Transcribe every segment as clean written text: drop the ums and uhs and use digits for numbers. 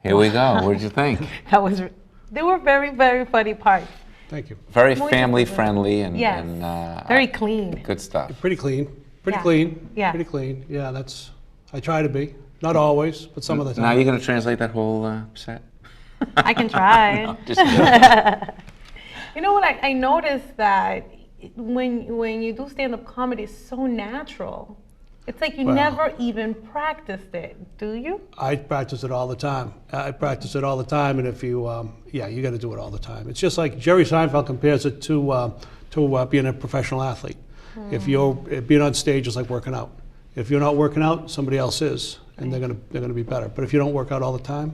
Here we go. What did you think? They were very, very funny parts. Thank you. Very family friendly and, yes. Very clean. Good stuff. Pretty clean. Pretty Yeah. clean. Yeah. Pretty clean. Yeah, I try to be. Not always, but some of the time. Now you're going to translate that whole set? I can try. No, just You know what? I noticed that when you do stand-up comedy, it's so natural. It's like you never even practiced it, do you? I practice it all the time. And if you, you got to do it all the time. It's just like Jerry Seinfeld compares it to being a professional athlete. If you're being on stage is like working out. If you're not working out, somebody else is, and they're gonna be better. But if you don't work out all the time,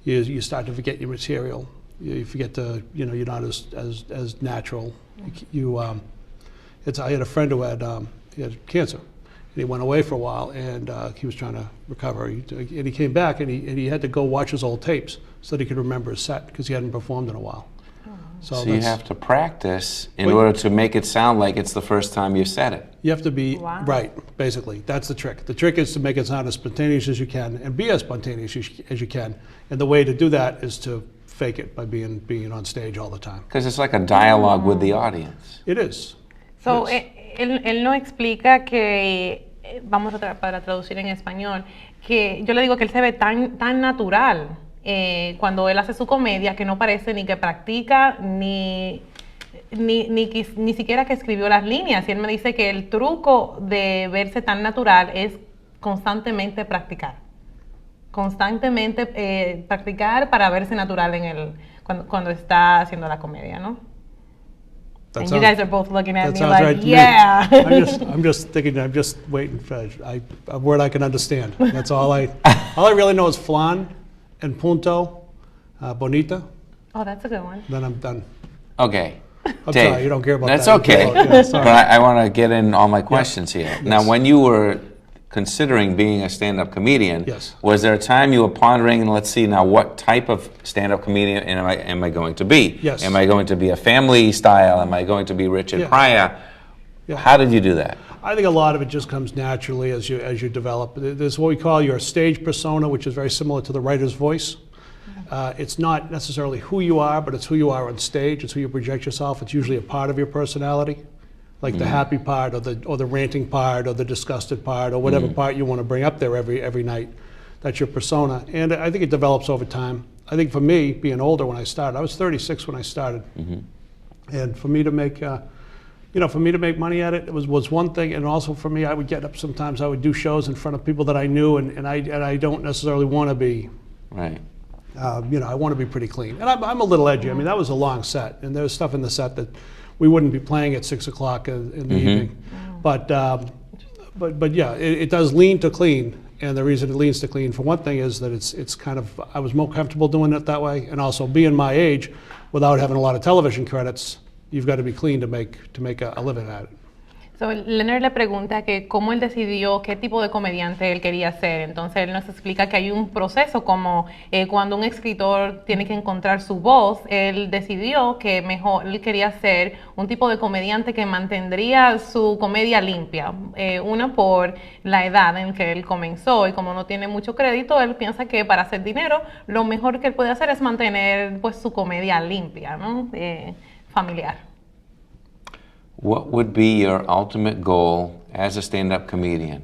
you start to forget your material. You forget to, you're not as natural. I had a friend who had cancer. And he went away for a while, and he was trying to recover. And he came back, and he had to go watch his old tapes so that he could remember his set because he hadn't performed in a while. So you have to practice in order to make it sound like it's the first time you said it. You have to be right, basically. That's the trick. The trick is to make it sound as spontaneous as you can and be as spontaneous as you can. And the way to do that is to fake it by being on stage all the time. Because it's like a dialogue with the audience. It is. So, él no explica que, vamos para traducir en español, que yo le digo que él se ve tan natural cuando él hace su comedia que no parece ni que practica ni siquiera que escribió las líneas. Y él me dice que el truco de verse tan natural es constantemente practicar. Constantemente practicar para verse natural cuando está haciendo la comedia, ¿no? And you guys are both looking at me like, right yeah. I'm just thinking. I'm just waiting for a word I can understand. That's all I really know is flan and punto, bonita. Oh, that's a good one. Then I'm done. Okay. I'm Dave, sorry, you don't care about that's that. okay. Yeah, but I want to get in all my questions here. Yes. Now, when you were considering being a stand-up comedian, was there a time you were pondering, and let's see now, what type of stand-up comedian am I going to be? Yes. Am I going to be a family style? Am I going to be Richard Pryor? Yeah. How did you do that? I think a lot of it just comes naturally as you develop. There's what we call your stage persona, which is very similar to the writer's voice. It's not necessarily who you are, but it's who you are on stage. It's who you project yourself. It's usually a part of your personality, like the happy part, or the ranting part, or the disgusted part, or whatever part you want to bring up there every night. That's your persona, and I think it develops over time. I think for me, being older when I started, I was 36 when I started, and for me to make money at it was one thing, and also for me, I would get up sometimes. I would do shows in front of people that I knew, and I don't necessarily want to be. Right. I want to be pretty clean, and I'm a little edgy. I mean, that was a long set, and there was stuff in the set that we wouldn't be playing at 6 o'clock in the evening. But yeah, it does lean to clean, and the reason it leans to clean, for one thing, is that it's kind of, I was more comfortable doing it that way, and also being my age, without having a lot of television credits, you've got to be clean to make a living at it. So, Leonard le pregunta que cómo él decidió qué tipo de comediante él quería ser. Entonces él nos explica que hay un proceso como cuando un escritor tiene que encontrar su voz. Él decidió que mejor él quería ser un tipo de comediante que mantendría su comedia limpia. Una, por la edad en que él comenzó, y como no tiene mucho crédito, él piensa que para hacer dinero lo mejor que él puede hacer es mantener pues su comedia limpia, ¿no? Familiar. What would be your ultimate goal as a stand-up comedian?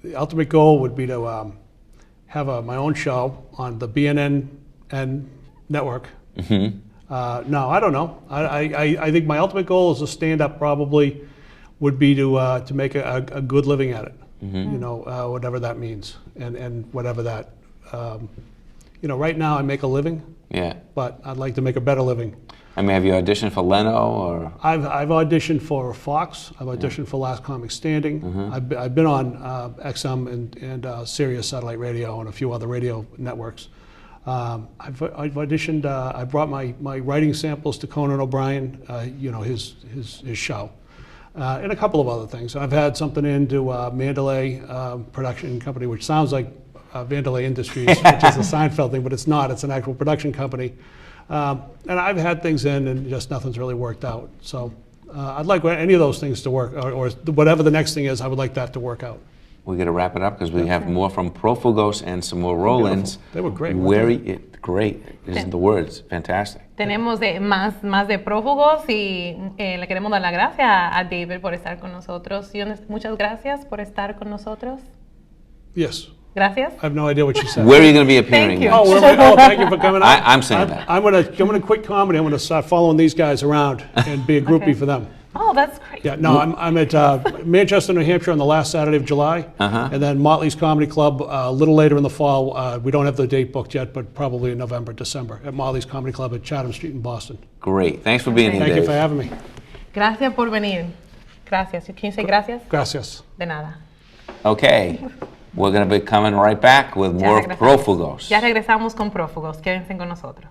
The ultimate goal would be to have my own show on the BNN network. No, I don't know. I think my ultimate goal as a stand-up probably would be to make a good living at it. Whatever that means, and whatever that. Right now I make a living. Yeah. But I'd like to make a better living. I mean, have you auditioned for Leno or? I've auditioned for Fox. I've auditioned for Last Comic Standing. I've been on XM and Sirius Satellite Radio and a few other radio networks. I've auditioned. I brought my writing samples to Conan O'Brien, his show, and a couple of other things. I've had something into Mandalay production company, which sounds like Mandalay Industries, which is a Seinfeld thing, but it's not. It's an actual production company. And I've had things in, and just nothing's really worked out. So I'd like any of those things to work, or whatever the next thing is, I would like that to work out. we got to wrap it up because we have more from Profugos and some more roll-ins. They were great. Great isn't the words. Fantastic. Tenemos más de prófugos y le queremos dar las gracias a David por estar con nosotros. Muchas gracias por estar con nosotros. Yes. Gracias. I have no idea what you said. Where are you going to be appearing? Thank you. Thank you for coming out. I'm saying that. I'm gonna quit comedy. I'm gonna start following these guys around and be a groupie for them. Oh, that's great. Yeah, no, I'm at Manchester, New Hampshire on the last Saturday of July, and then Motley's Comedy Club a little later in the fall. We don't have the date booked yet, but probably in November, December, at Motley's Comedy Club at Chatham Street in Boston. Great. Thanks for being here, Thank Dave. you for having me. Gracias por venir. Gracias. Can you say gracias? Gracias. De nada. Okay. We're going to be coming right back with more Profugos. Ya regresamos con prófugos. Quédense con nosotros.